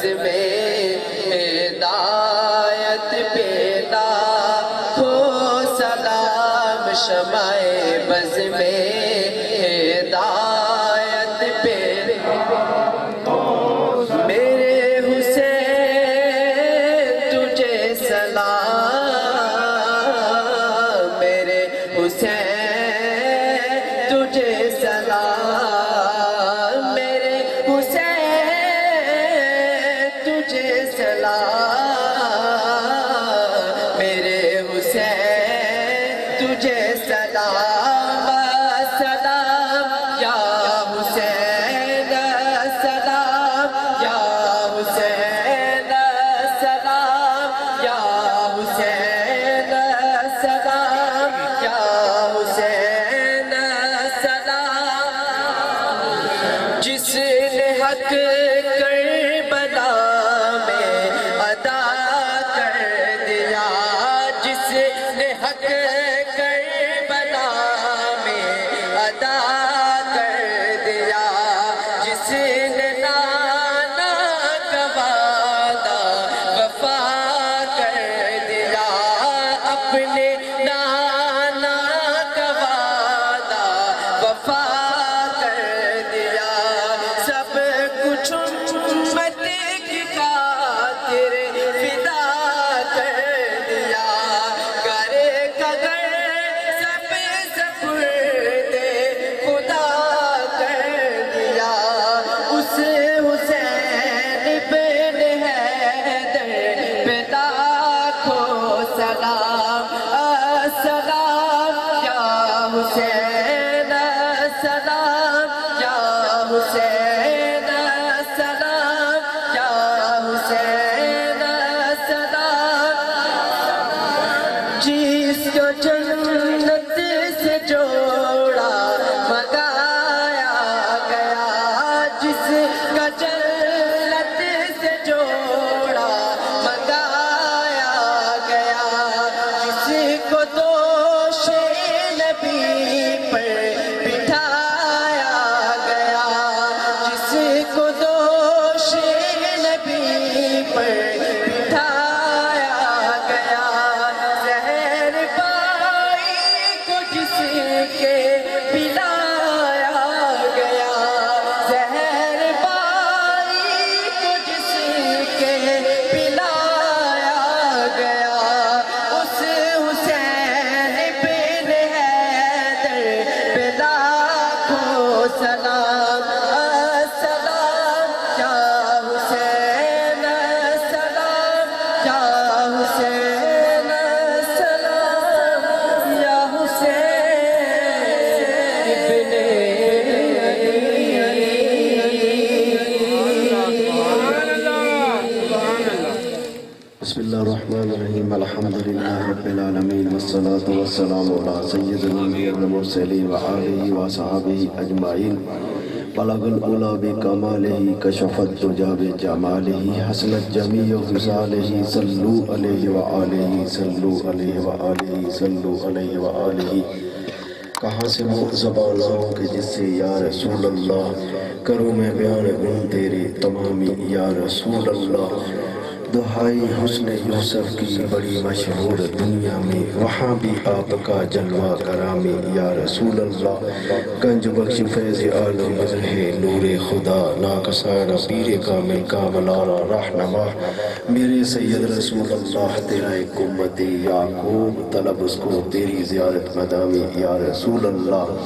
بز میں ہدایت پیدا ہو سلام شمع بز میں ہدایت پیدا میرے حسین تجھے سلام میرے حسین تجھے سلام میرے حسین تجھے سلام میرے حسین تجھے سلام سلام یا حسین سلام یا حسین سلام یا حسین سلام یا حسین سلام جس نے حق کربلا میں ادا کر دیا جس نے حق کربلا میں ادا کر دیا جس نے نانا کا وعدہ وفا کر دیا اپنے نانا کا وعدہ وفا کر دیا سب کچھ امت کی خاطر فدا کر دیا کرے قدر سب سپرد خدا کر دیا اس حسین بن حیدر پہ لاکھوں سلام السلام یا حسین السلام یا حسین السلام یا حسین السلام جس کو جنت سے جوڑا منگایا گیا جس کا جنت سے جوڑا منگایا گیا جس کو دوش نبی پر بٹھایا گیا جس کو دوش نبی پر بٹھایا گیا زہر بائی کو جس کے پلایا گیا زہر بائی کو جس کے پلایا گیا اس حسین بن حیدر پہ لاکھوں سلام السلام یا حسین السلام یا حسین السلام یا حسین بن بسم اللہ الرحمن الرحیم الحمدللہ رب العالمین والصلاة والسلام علی سید الانبیاء والمرسلین وآلہ وصحابہ اجمعین بلغ العلا بکمالہ کشف الدجى بجمالہ حسنت جمیع خصالہ صلو علیہ وآلہ صلو علیہ وآلہ صلو علیہ وآلہ کہاں سے وہ زبان لاؤں کہ جس سے یا رسول اللہ کروں میں بیان گن تیرے تمامی یا رسول اللہ دہائی حسن یوسف کی بڑی مشہور دنیا میں وہاں بھی آپ کا جلوہ کرامی یا رسول اللہ گنج بخش فیض عالم بزر ہے نور خدا ناکسانہ پیر کامل کاملانہ رہنما میرے سید رسول اللہ تیرا ایک امتی یعقوب طلب اس کو تیری زیارت مدامی یا رسول اللہ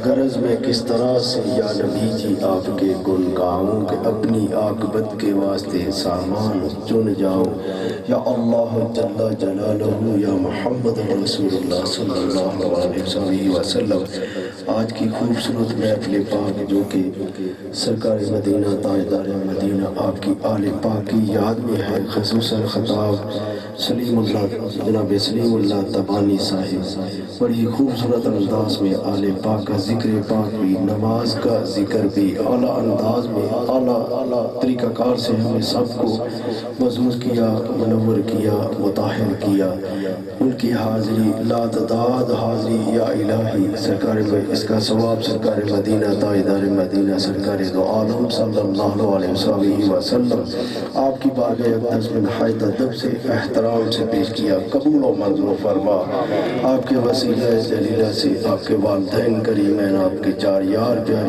غرض میں کس طرح سے یا نبی جی آپ کے گن گاؤں کہ اپنی عاقبت کے واسطے سامان چن جاؤ یا اللہ جل جلالہ یا محمد رسول اللہ صلی اللہ علیہ وسلم آج کی خوبصورت محفل پاک جو کہ سرکار مدینہ تاجدار مدینہ آپ کی آل پاک کی یاد میں ہے خصوصاً خطاب سلیم اللہ جناب سلیم اللہ تبانی صاحب بڑی خوبصورت انداز میں آل پاک کا ذکر پاک بھی نماز کا ذکر بھی اعلیٰ انداز میں اعلیٰ طریقہ کار سے ہمیں سب کو مضبوط کیا منور کیا مطہر کیا ان کی حاضری لا تعداد حاضری یا الہی سرکار جس کا ثواب سرکار مدینہ تاجدار مدینہ سرکار دو عالم صلی اللہ علیہ وسلم آپ کی بارگاہ اقدس میں نہایت ادب سے احترام سے پیش کیا، قبول و منظور فرما۔ آپ کے وسیلہ جلیلہ سے آپ کے والدین کریمین، آپ کے چار یار پیار